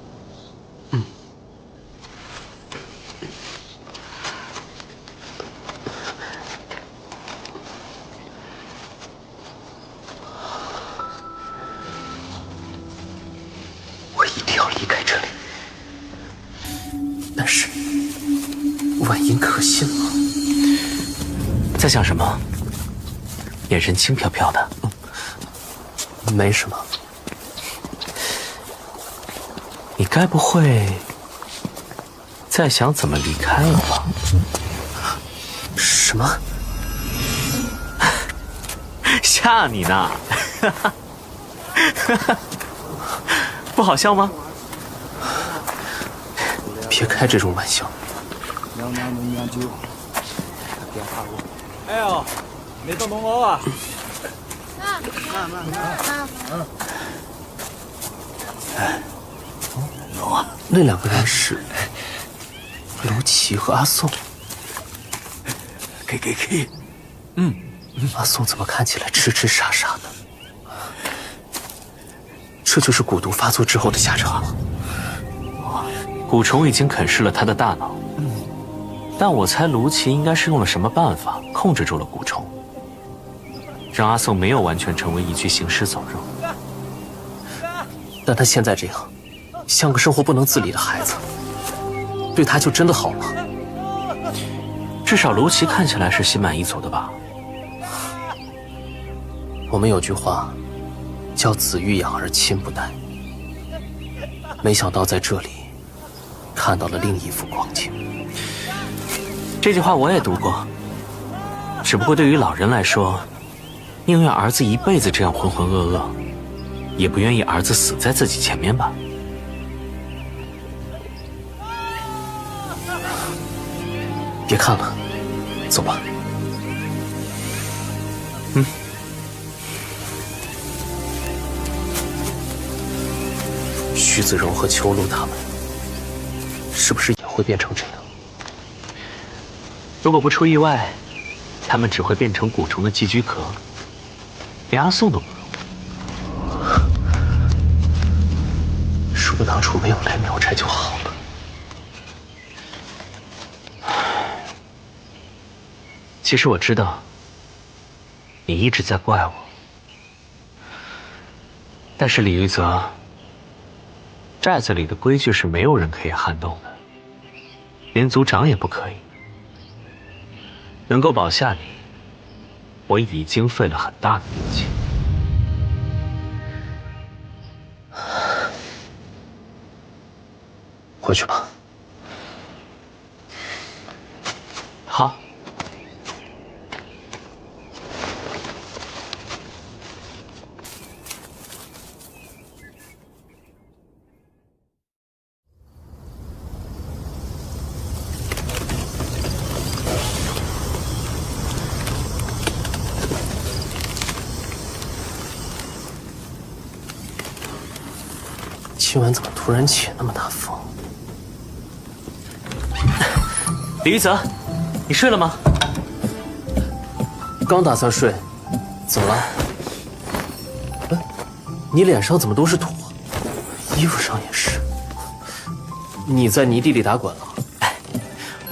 我一定要离开这里，但是婉莹可信吗？在想什么？眼神轻飘飘的。没什么。你该不会在想怎么离开了吧？什么？吓你呢？不好笑吗？别开这种玩笑。哎呦，你都弄我啊！那两个人是卢奇和阿宋。给。阿宋怎么看起来痴痴傻傻的？这就是蛊毒发作之后的下场吗？蛊虫已经啃噬了他的大脑，但我猜卢奇应该是用了什么办法控制住了蛊虫，让阿宋没有完全成为一具行尸走肉。但他现在这样，像个生活不能自理的孩子，对他就真的好吗？至少卢奇看起来是心满意足的吧？我们有句话叫子欲养而亲不待，没想到在这里看到了另一幅光景。这句话我也读过，只不过对于老人来说，宁愿儿子一辈子这样浑浑噩噩，也不愿意儿子死在自己前面吧。别看了，走吧。徐子柔和秋露他们，是不是也会变成这样？如果不出意外，他们只会变成蛊虫的寄居壳，连阿宋都不如。如果当初没有来苗寨就好了。其实我知道，你一直在怪我，但是李玉泽，寨子里的规矩是没有人可以撼动的，连族长也不可以。能够保下你，我已经费了很大的力气。回去吧。好。今晚怎么突然起那么大风？李玉泽，你睡了吗？刚打算睡，怎么了？你脸上怎么都是土？衣服上也是。你在泥地里打滚了？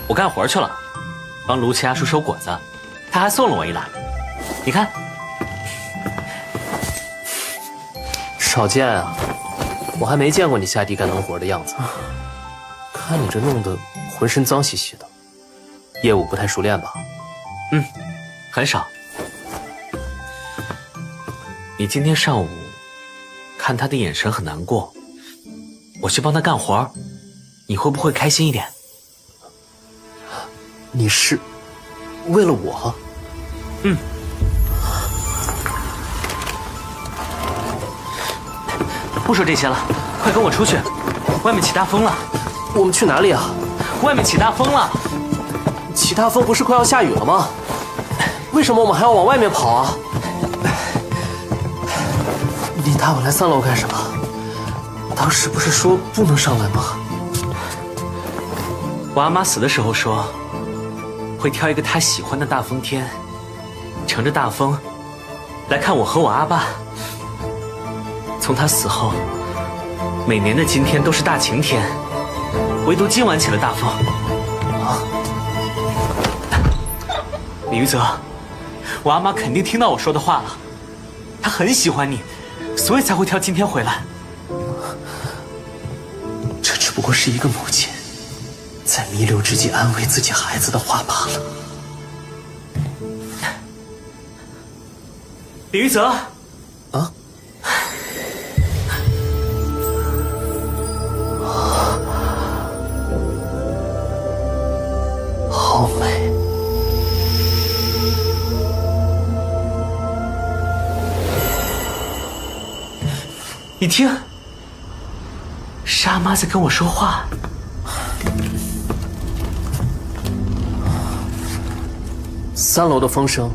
我干活去了，帮卢奇阿叔收果子，他还送了我一篮。你看，少见啊！我还没见过你下地干农活的样子。看你这弄得浑身脏兮兮的，业务不太熟练吧？很少。你今天上午看他的眼神很难过，我去帮他干活，你会不会开心一点？你是为了我？不说这些了，快跟我出去，外面起大风了。我们去哪里啊？外面起大风了。起大风不是快要下雨了吗？为什么我们还要往外面跑啊？你带我来3楼干什么？当时不是说不能上来吗？我阿妈死的时候说，会挑一个她喜欢的大风天，乘着大风来看我和我阿爸。从他死后，每年的今天都是大晴天，唯独今晚起了大风。李玉泽，我阿妈肯定听到我说的话了，她很喜欢你，所以才会挑今天回来。这只不过是一个母亲在弥留之际安慰自己孩子的话罢了。李玉泽，啊？好美。你听，是阿妈在跟我说话。3楼的风声，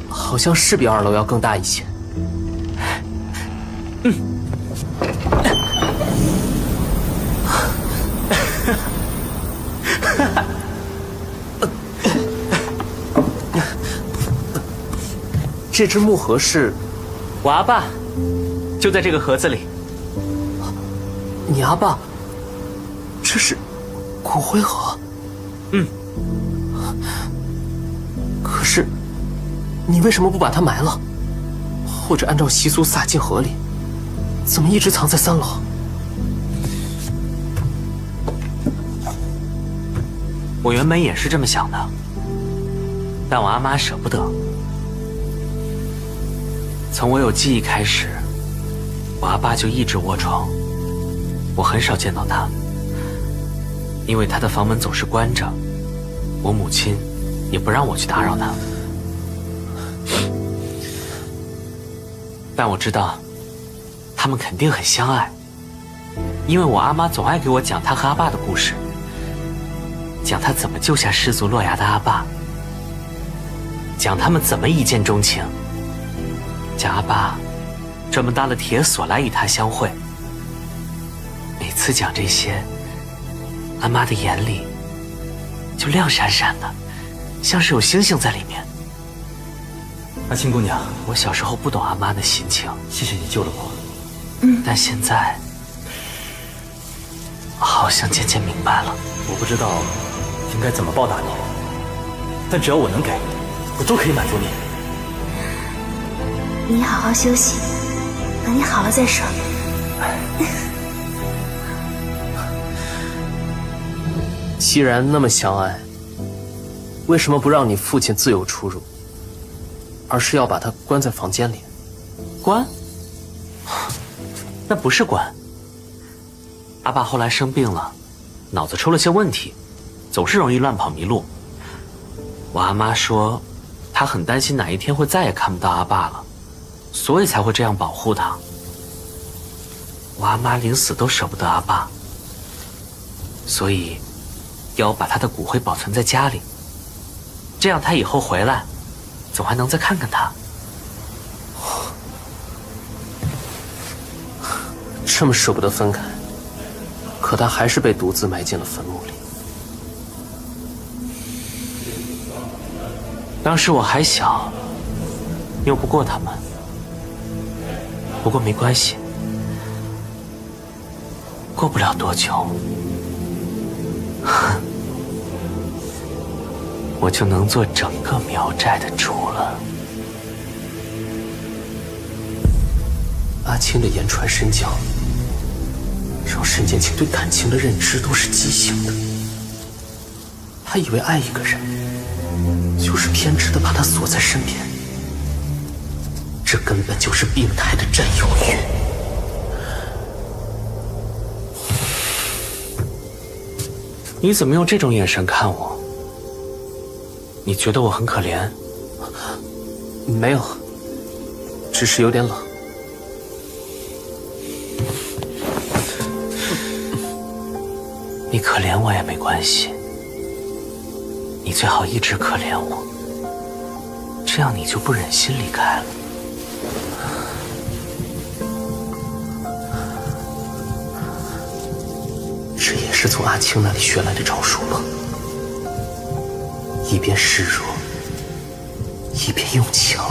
好像是比2楼要更大一些。这只木盒是我阿爸就在这个盒子里。你阿爸？这是骨灰盒？可是你为什么不把它埋了，或者按照习俗撒进河里？怎么一直藏在3楼？我原本也是这么想的，但我阿妈舍不得。从我有记忆开始，我阿爸就一直卧床，我很少见到他，因为他的房门总是关着，我母亲也不让我去打扰他。但我知道，他们肯定很相爱，因为我阿妈总爱给我讲她和阿爸的故事，讲她怎么救下失足落崖的阿爸，讲他们怎么一见钟情，讲阿爸专门搭了铁索来与她相会。次讲这些，阿妈的眼里就亮闪闪的，像是有星星在里面。阿青姑娘，我小时候不懂阿妈的心情，谢谢你救了我。但现在好像渐渐明白了。我不知道应该怎么报答你，但只要我能给，我都可以满足你。你好好休息，等你好了再说。既然那么相爱，为什么不让你父亲自由出入，而是要把他关在房间里？关？那不是关。阿爸后来生病了，脑子出了些问题，总是容易乱跑迷路。我阿妈说，她很担心哪一天会再也看不到阿爸了，所以才会这样保护他。我阿妈临死都舍不得阿爸，所以要我把他的骨灰保存在家里，这样他以后回来，总还能再看看他。这么舍不得分开，可他还是被独自埋进了坟墓里。当时我还小，拗不过他们，不过没关系，过不了多久，我就能做整个苗寨的主了。阿青的言传身教，让沈剑清对感情的认知都是畸形的。他以为爱一个人，就是偏执的把他锁在身边，这根本就是病态的占有欲。你怎么用这种眼神看我？你觉得我很可怜？没有，只是有点冷。你可怜我也没关系，你最好一直可怜我，这样你就不忍心离开了。这也是从阿青那里学来的招数吗？一边示弱，一边用强，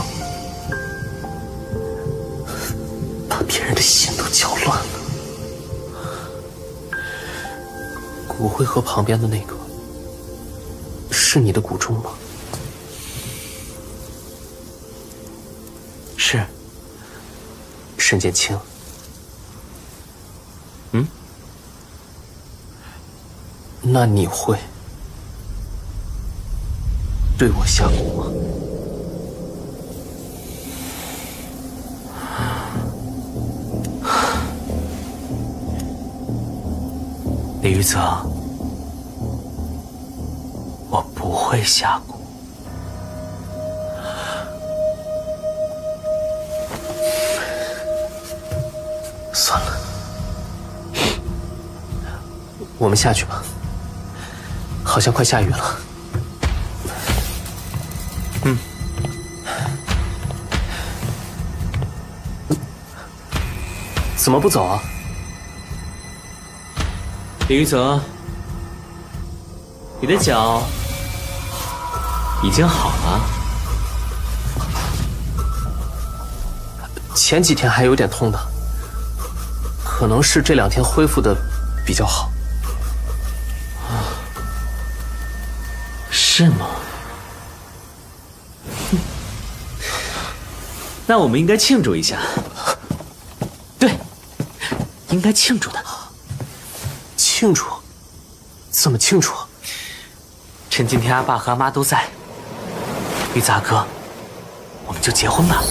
把别人的心都搅乱了。骨灰盒旁边的那个，是你的骨钟吗？是。沈剑清。那你会对我下蛊吗？李玉泽，我不会下蛊。算了，我们下去吧。好像快下雨了。怎么不走啊？李玉泽，你的脚已经好了。前几天还有点痛的，可能是这2天恢复的比较好。是吗？那我们应该庆祝一下。对，应该庆祝的。庆祝？怎么庆祝？趁今天阿爸和阿妈都在，玉子阿哥，我们就结婚吧。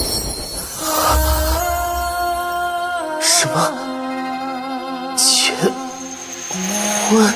什么？结婚？